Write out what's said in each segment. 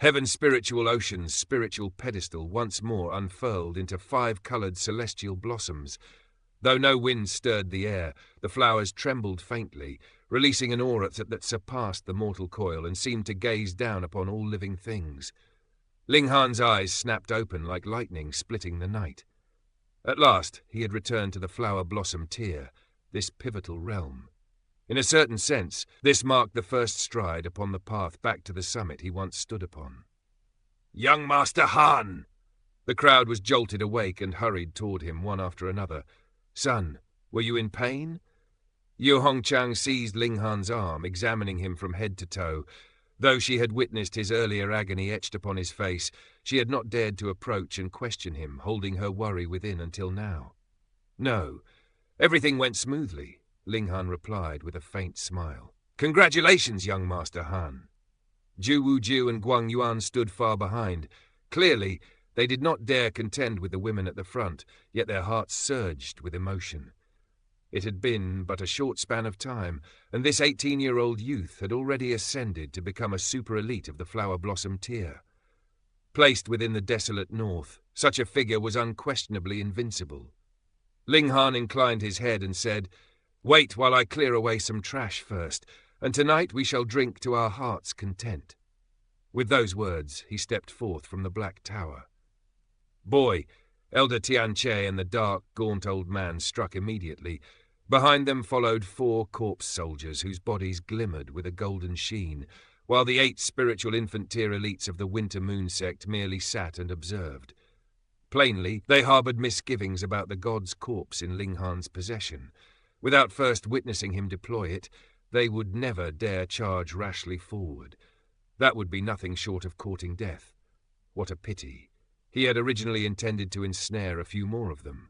Heaven's spiritual ocean's spiritual pedestal once more unfurled into 5-coloured celestial blossoms. Though no wind stirred the air, the flowers trembled faintly, releasing an aura that surpassed the mortal coil and seemed to gaze down upon all living things. Ling Han's eyes snapped open like lightning splitting the night. At last he had returned to the flower blossom tier, this pivotal realm. In a certain sense, this marked the first stride upon the path back to the summit he once stood upon. "Young Master Han!" The crowd was jolted awake and hurried toward him one after another. "Son, were you in pain?" Yu Hongchang seized Ling Han's arm, examining him from head to toe. Though she had witnessed his earlier agony etched upon his face, she had not dared to approach and question him, holding her worry within until now. "No, everything went smoothly," Ling Han replied with a faint smile. "Congratulations, young Master Han." Zhu Wuju and Guang Yuan stood far behind. Clearly, they did not dare contend with the women at the front, yet their hearts surged with emotion. It had been but a short span of time, and this 18-year-old youth had already ascended to become a super-elite of the flower blossom tier. Placed within the desolate north, such a figure was unquestionably invincible. Ling Han inclined his head and said, "Wait while I clear away some trash first, and tonight we shall drink to our heart's content." With those words, he stepped forth from the Black Tower. "Boy," Elder Tianche and the dark, gaunt old man struck immediately. Behind them followed 4 corpse soldiers whose bodies glimmered with a golden sheen, while the 8 spiritual infant tier elites of the Winter Moon sect merely sat and observed. Plainly, they harbored misgivings about the god's corpse in Ling Han's possession. Without first witnessing him deploy it, they would never dare charge rashly forward. That would be nothing short of courting death. What a pity. He had originally intended to ensnare a few more of them.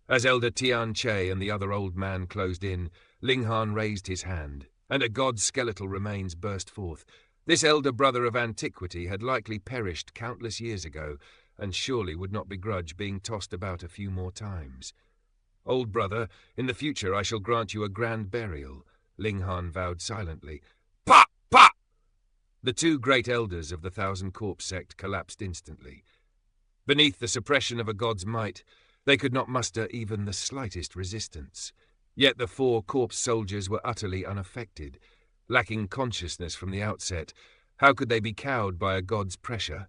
As Elder Tian Che and the other old man closed in, Ling Han raised his hand, and a god's skeletal remains burst forth. This elder brother of antiquity had likely perished countless years ago, and surely would not begrudge being tossed about a few more times. "Old brother, in the future I shall grant you a grand burial," Ling Han vowed silently. "Pa! Pa!" The 2 great elders of the Thousand Corpse sect collapsed instantly. Beneath the suppression of a god's might, they could not muster even the slightest resistance. Yet the 4 corpse soldiers were utterly unaffected. Lacking consciousness from the outset, how could they be cowed by a god's pressure?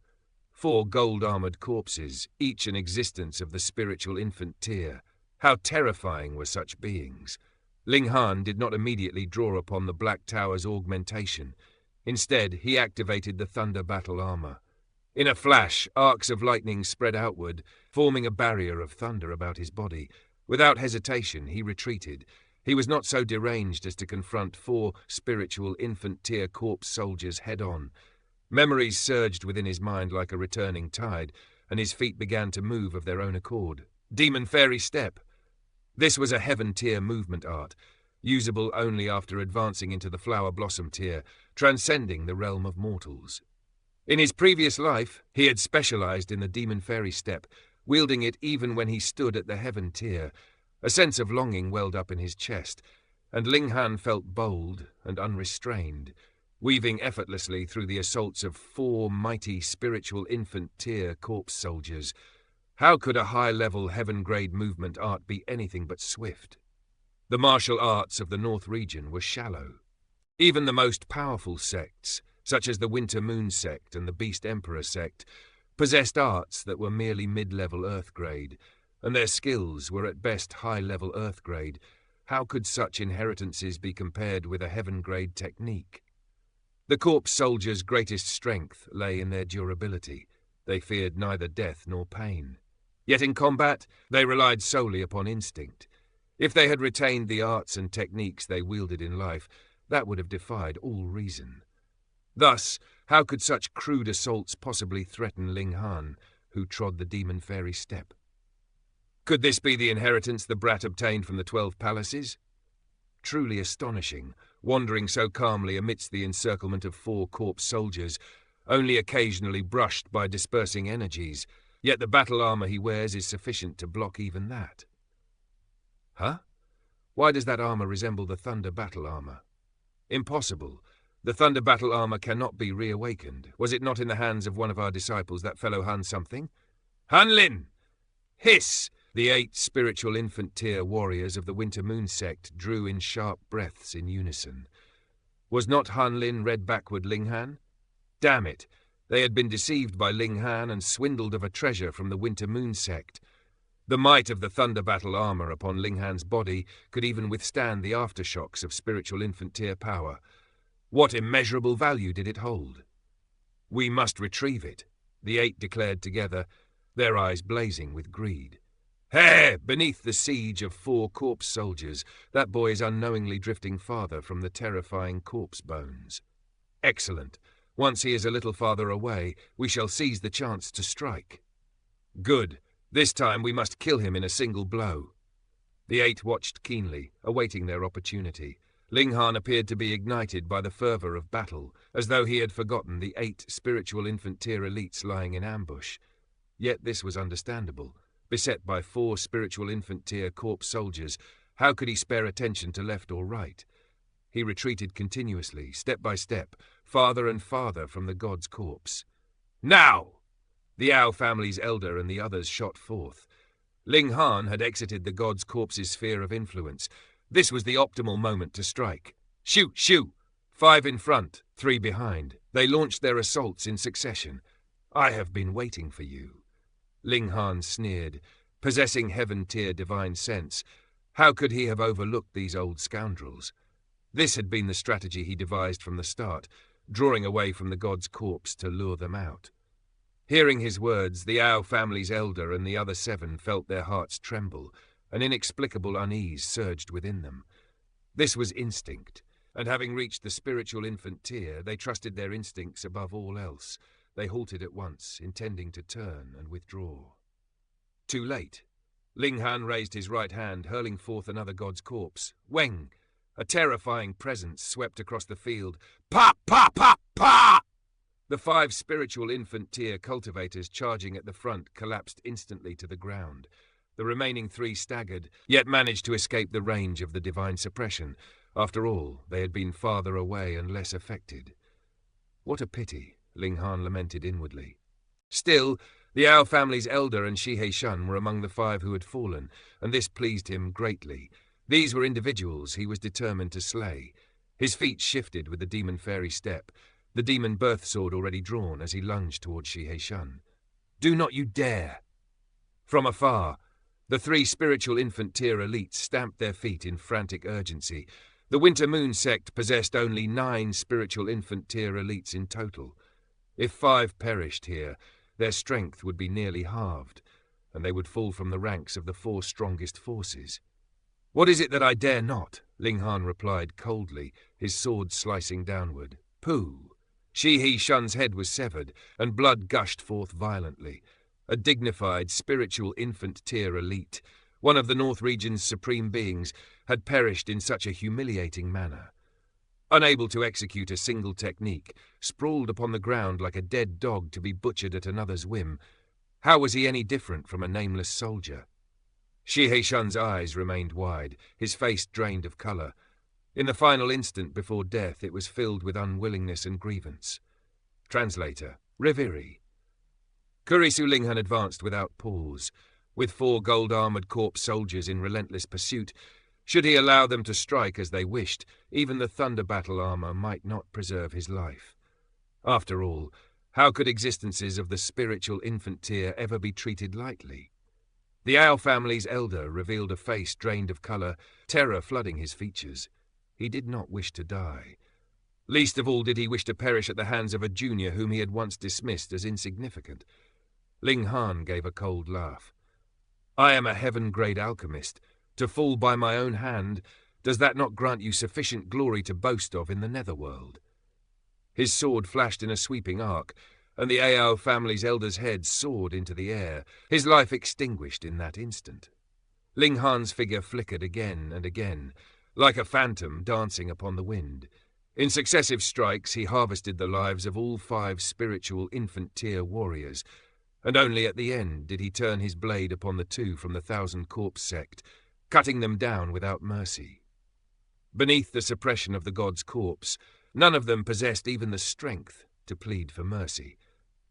4 gold-armored corpses, each an existence of the spiritual infant tier. How terrifying were such beings! Ling Han did not immediately draw upon the Black Tower's augmentation. Instead, he activated the Thunder Battle Armor. In a flash, arcs of lightning spread outward, forming a barrier of thunder about his body. Without hesitation, he retreated. He was not so deranged as to confront 4 spiritual infant-tier corpse soldiers head-on. Memories surged within his mind like a returning tide, and his feet began to move of their own accord. Demon Fairy Step. This was a heaven-tier movement art, usable only after advancing into the flower blossom tier, transcending the realm of mortals. In his previous life, he had specialized in the Demon Fairy Step, wielding it even when he stood at the heaven tier. A sense of longing welled up in his chest, and Ling Han felt bold and unrestrained, weaving effortlessly through the assaults of 4 mighty spiritual infant tier corpse soldiers. How could a high-level heaven-grade movement art be anything but swift? The martial arts of the North region were shallow. Even the most powerful sects, such as the Winter Moon sect and the Beast Emperor sect, possessed arts that were merely mid-level Earth-grade, and their skills were at best high-level Earth-grade. How could such inheritances be compared with a heaven-grade technique? The corpse soldiers' greatest strength lay in their durability. They feared neither death nor pain. Yet in combat, they relied solely upon instinct. If they had retained the arts and techniques they wielded in life, that would have defied all reason. Thus, how could such crude assaults possibly threaten Ling Han, who trod the Demon Fairy Step? Could this be the inheritance the brat obtained from the 12 palaces? Truly astonishing, wandering so calmly amidst the encirclement of 4 corpse soldiers, only occasionally brushed by dispersing energies, yet the battle armor he wears is sufficient to block even that. Huh? Why does that armor resemble the Thunder battle armor? Impossible. The Thunder Battle armor cannot be reawakened. Was it not in the hands of one of our disciples, that fellow Han something? Hanlin! Hiss! The 8 spiritual infant tier warriors of the Winter Moon sect drew in sharp breaths in unison. Was not Hanlin read backward Ling Han? Damn it! They had been deceived by Ling Han and swindled of a treasure from the Winter Moon sect. The might of the Thunder Battle armor upon Ling Han's body could even withstand the aftershocks of spiritual infant tier power. What immeasurable value did it hold? We must retrieve it, the 8 declared together, their eyes blazing with greed. Hey! Beneath the siege of 4 corpse soldiers, that boy is unknowingly drifting farther from the terrifying corpse bones. Excellent. Once he is a little farther away, we shall seize the chance to strike. Good. This time we must kill him in a single blow. The 8 watched keenly, awaiting their opportunity. Ling Han appeared to be ignited by the fervor of battle, as though he had forgotten the 8 spiritual infant tier elites lying in ambush. Yet this was understandable. Beset by 4 spiritual infant tier corpse soldiers, how could he spare attention to left or right? He retreated continuously, step by step, farther and farther from the god's corpse. Now! The Ao family's elder and the others shot forth. Ling Han had exited the god's corpse's sphere of influence. This was the optimal moment to strike. Shoot, shoot! 5 in front, 3 behind. They launched their assaults in succession. I have been waiting for you. Ling Han sneered. Possessing heaven-tier divine sense, how could he have overlooked these old scoundrels? This had been the strategy he devised from the start, drawing away from the god's corpse to lure them out. Hearing his words, the Ao family's elder and the other 7 felt their hearts tremble. An inexplicable unease surged within them. This was instinct, and having reached the spiritual infant tier, they trusted their instincts above all else. They halted at once, intending to turn and withdraw. Too late. Ling Han raised his right hand, hurling forth another god's corpse. Weng! A terrifying presence swept across the field. Pa! Pa! Pa! Pa! The 5 spiritual infant tier cultivators charging at the front collapsed instantly to the ground. The remaining 3 staggered, yet managed to escape the range of the divine suppression. After all, they had been farther away and less affected. What a pity, Ling Han lamented inwardly. Still, the Ao family's elder and Shihei Shun were among the 5 who had fallen, and this pleased him greatly. These were individuals he was determined to slay. His feet shifted with the demon fairy step, the demon birth sword already drawn as he lunged toward Shihei Shun. Do not you dare! From afar, the 3 spiritual infant tier elites stamped their feet in frantic urgency. The Winter Moon sect possessed only 9 spiritual infant tier elites in total. If 5 perished here, their strength would be nearly halved, and they would fall from the ranks of the 4 strongest forces. What is it that I dare not? Ling Han replied coldly, his sword slicing downward. Pooh! Shihei Shun's head was severed, and blood gushed forth violently. A dignified, spiritual infant tier elite, one of the North region's supreme beings, had perished in such a humiliating manner. Unable to execute a single technique, sprawled upon the ground like a dead dog to be butchered at another's whim, how was he any different from a nameless soldier? Shihei Shun's eyes remained wide, his face drained of colour. In the final instant before death, it was filled with unwillingness and grievance. Translator, Reviri. Kurisu Ling Han advanced without pause. With 4 gold-armoured corpse soldiers in relentless pursuit, should he allow them to strike as they wished, even the Thunder Battle armour might not preserve his life. After all, how could existences of the spiritual infant tier ever be treated lightly? The Ao family's elder revealed a face drained of colour, terror flooding his features. He did not wish to die. Least of all did he wish to perish at the hands of a junior whom he had once dismissed as insignificant. Ling Han gave a cold laugh. I am a heaven-grade alchemist. To fall by my own hand, does that not grant you sufficient glory to boast of in the netherworld? His sword flashed in a sweeping arc, and the Ao family's elder's head soared into the air, his life extinguished in that instant. Ling Han's figure flickered again and again, like a phantom dancing upon the wind. In successive strikes he harvested the lives of all 5 spiritual infant-tier warriors, and only at the end did he turn his blade upon the 2 from the 1,000 Corpse sect, cutting them down without mercy. Beneath the suppression of the god's corpse, None of them possessed even the strength to plead for mercy.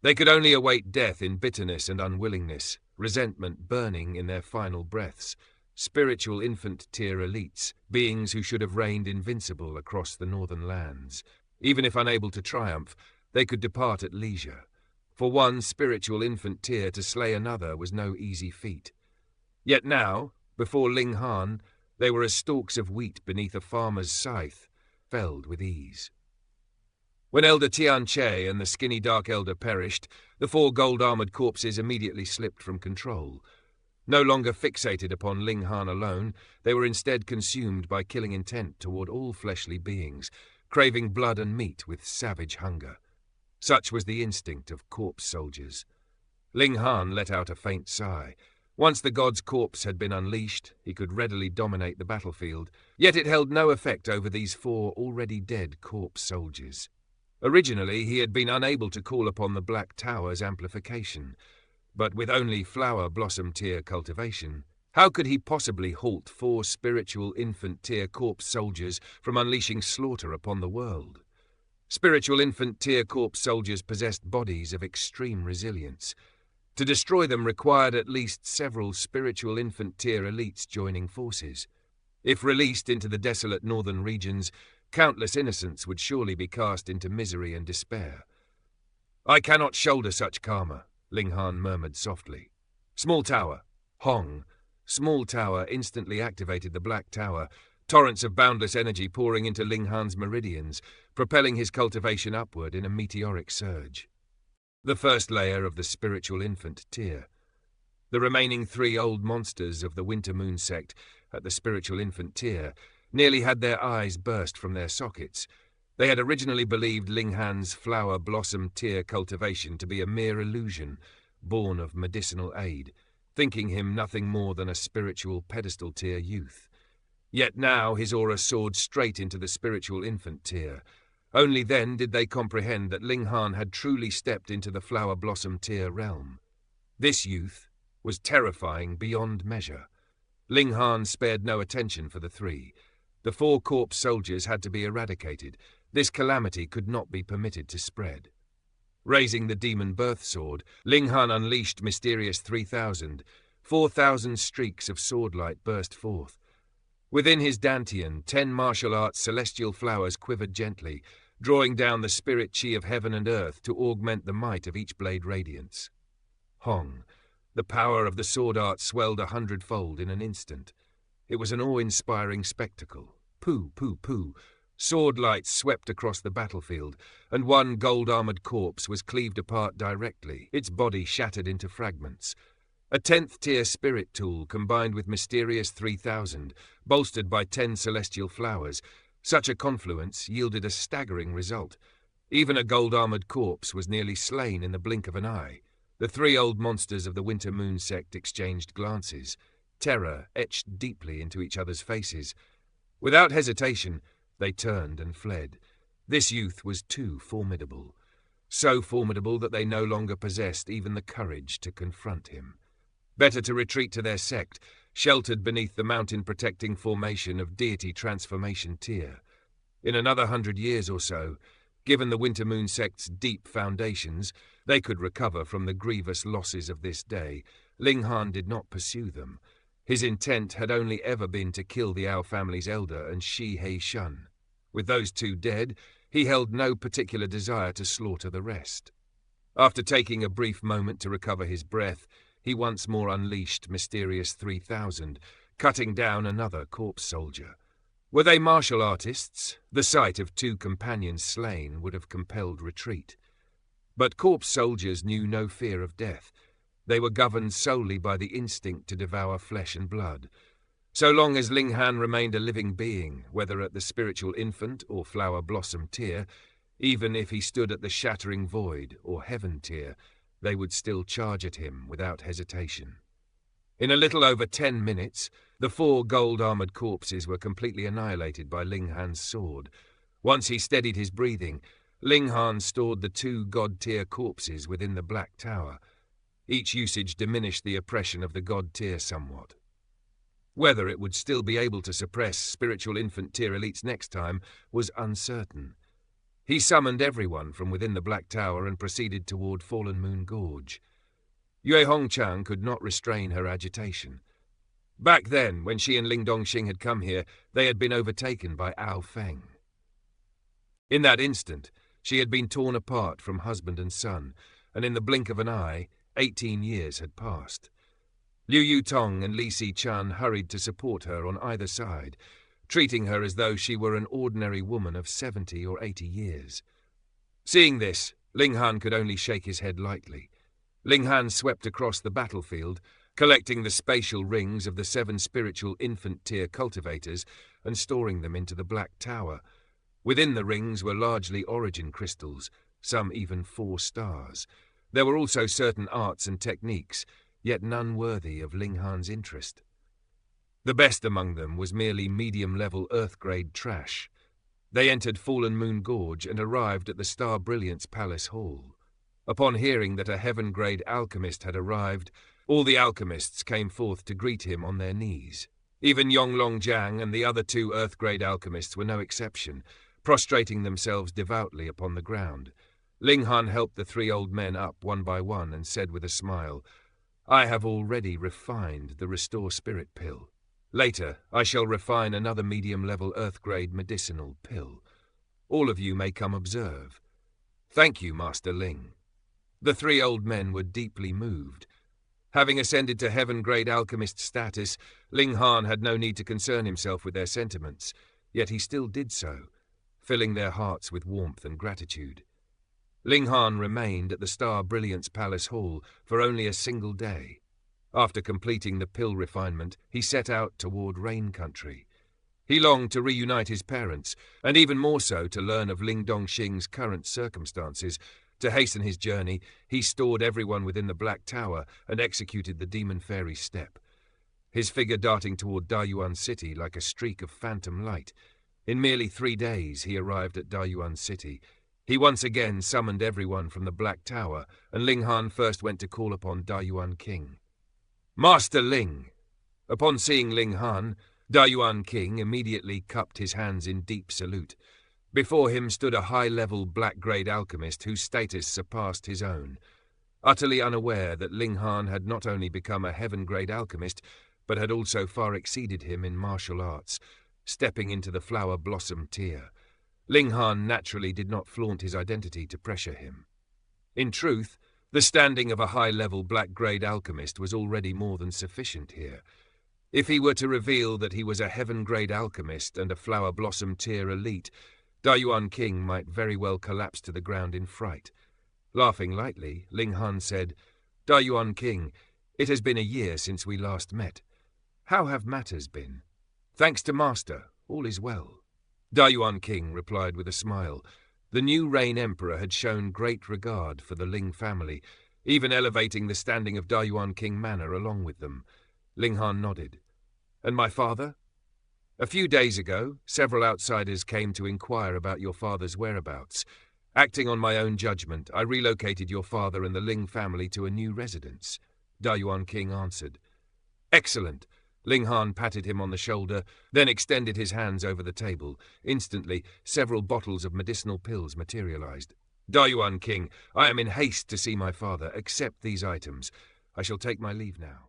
They could only await death in bitterness and unwillingness, resentment burning in their final breaths. Spiritual infant-tier elites, beings who should have reigned invincible across the northern lands. Even if unable to triumph, they could depart at leisure. For one spiritual infant-tier to slay another was no easy feat. Yet now, before Ling Han, they were as stalks of wheat beneath a farmer's scythe, felled with ease. When Elder Tian Che and the skinny Dark Elder perished, the 4 gold-armored corpses immediately slipped from control. No longer fixated upon Ling Han alone, they were instead consumed by killing intent toward all fleshly beings, craving blood and meat with savage hunger. Such was the instinct of corpse soldiers. Ling Han let out a faint sigh. Once the god's corpse had been unleashed, he could readily dominate the battlefield, yet it held no effect over these 4 already dead corpse soldiers. Originally, he had been unable to call upon the Black Tower's amplification, but with only flower blossom tier cultivation, how could he possibly halt 4 spiritual infant tier corpse soldiers from unleashing slaughter upon the world? Spiritual infant tier corpse soldiers possessed bodies of extreme resilience. To destroy them required at least several spiritual infant tier elites joining forces. If released into the desolate northern regions, countless innocents would surely be cast into misery and despair. "I cannot shoulder such karma," Ling Han murmured softly. "Small tower. Hong." Small tower instantly activated the Black Tower, torrents of boundless energy pouring into Ling Han's meridians, propelling his cultivation upward in a meteoric surge. The first layer of the spiritual infant tier. The remaining 3 old monsters of the Winter Moon sect at the spiritual infant tier nearly had their eyes burst from their sockets. They had originally believed Ling Han's flower blossom tier cultivation to be a mere illusion, born of medicinal aid, thinking him nothing more than a spiritual pedestal tier youth. Yet now his aura soared straight into the spiritual infant tier. Only then did they comprehend that Ling Han had truly stepped into the flower blossom tier realm. This youth was terrifying beyond measure. Ling Han spared no attention for the 3. The 4 corpse soldiers had to be eradicated. This calamity could not be permitted to spread. Raising the demon birth sword, Ling Han unleashed Mysterious 3000. 4,000 streaks of swordlight burst forth. Within his dantian, 10 martial arts celestial flowers quivered gently, drawing down the spirit chi of heaven and earth to augment the might of each blade radiance. Hong. The power of the sword art swelled 100-fold in an instant. It was an awe-inspiring spectacle. Pooh, pooh, pooh. Sword lights swept across the battlefield, and 1 gold-armored corpse was cleaved apart directly, its body shattered into fragments. A 10th-tier spirit tool combined with Mysterious 3000, bolstered by 10 celestial flowers. Such a confluence yielded a staggering result. Even a gold-armored corpse was nearly slain in the blink of an eye. The 3 old monsters of the Winter Moon sect exchanged glances, terror etched deeply into each other's faces. Without hesitation, they turned and fled. This youth was too formidable. So formidable that they no longer possessed even the courage to confront him. Better to retreat to their sect, sheltered beneath the mountain-protecting formation of Deity Transformation Tier. In another 100 years or so, given the Winter Moon sect's deep foundations, they could recover from the grievous losses of this day. Ling Han did not pursue them. His intent had only ever been to kill the Ao family's elder and Shi Hei Shun. With those 2 dead, he held no particular desire to slaughter the rest. After taking a brief moment to recover his breath, he once more unleashed Mysterious 3000, cutting down another corpse soldier. Were they martial artists, the sight of 2 companions slain would have compelled retreat. But corpse soldiers knew no fear of death. They were governed solely by the instinct to devour flesh and blood. So long as Ling Han remained a living being, whether at the spiritual infant or flower blossom tier, even if he stood at the shattering void or heaven tier, they would still charge at him without hesitation. In a little over 10 minutes, the 4 gold-armored corpses were completely annihilated by Ling Han's sword. Once he steadied his breathing, Ling Han stored the 2 god-tier corpses within the Black Tower. Each usage diminished the oppression of the god tier somewhat. Whether it would still be able to suppress spiritual infant tier elites next time was uncertain. He summoned everyone from within the Black Tower and proceeded toward Fallen Moon Gorge. Yue Hongchang could not restrain her agitation. Back then, when she and Ling Dongxing had come here, they had been overtaken by Ao Feng. In that instant, she had been torn apart from husband and son, and in the blink of an eye, 18 years had passed. Liu Yutong and Li Si-chan hurried to support her on either side, treating her as though she were an ordinary woman of 70 or 80 years. Seeing this, Ling Han could only shake his head lightly. Ling Han swept across the battlefield, collecting the spatial rings of the 7 spiritual infant-tier cultivators and storing them into the Black Tower. Within the rings were largely origin crystals, some even 4 stars. There were also certain arts and techniques, yet none worthy of Ling Han's interest. The best among them was merely medium-level Earth-grade trash. They entered Fallen Moon Gorge and arrived at the Star Brilliance Palace Hall. Upon hearing that a heaven-grade alchemist had arrived, all the alchemists came forth to greet him on their knees. Even Yonglong Jiang and the other 2 Earth-grade alchemists were no exception, prostrating themselves devoutly upon the ground. Ling Han helped the 3 old men up one by one and said with a smile, "I have already refined the Restore Spirit pill. Later, I shall refine another medium-level Earth-grade medicinal pill. All of you may come observe. Thank you, Master Ling." The 3 old men were deeply moved. Having ascended to heaven-grade alchemist status, Ling Han had no need to concern himself with their sentiments, yet he still did so, filling their hearts with warmth and gratitude. Ling Han remained at the Star Brilliance Palace Hall for only a single day. After completing the pill refinement, he set out toward Rain Country. He longed to reunite his parents, and even more so to learn of Ling Dongxing's current circumstances. To hasten his journey, he stored everyone within the Black Tower and executed the Demon Fairy's step, his figure darting toward Dayuan City like a streak of phantom light. In merely 3 days he arrived at Dayuan City. He once again summoned everyone from the Black Tower, and Ling Han first went to call upon Dayuan King. "Master Ling!" Upon seeing Ling Han, Dayuan King immediately cupped his hands in deep salute. Before him stood a high-level black-grade alchemist whose status surpassed his own. Utterly unaware that Ling Han had not only become a heaven-grade alchemist, but had also far exceeded him in martial arts, stepping into the Flower Blossom tier. Ling Han naturally did not flaunt his identity to pressure him. In truth, the standing of a high-level black-grade alchemist was already more than sufficient here. If he were to reveal that he was a heaven-grade alchemist and a Flower Blossom tier elite, Dayuan King might very well collapse to the ground in fright. Laughing lightly, Ling Han said, "Dayuan King, it has been a year since we last met. How have matters been?" "Thanks to Master, all is well." Dayuan King replied with a smile. The new Rain Emperor had shown great regard for the Ling family, even elevating the standing of Dayuan King Manor along with them. Ling Han nodded. "And my father?" "A few days ago, several outsiders came to inquire about your father's whereabouts. Acting on my own judgment, I relocated your father and the Ling family to a new residence," Dayuan King answered. "Excellent." Ling Han patted him on the shoulder, then extended his hands over the table. Instantly, several bottles of medicinal pills materialized. "Dayuan King, I am in haste to see my father. Accept these items. I shall take my leave now."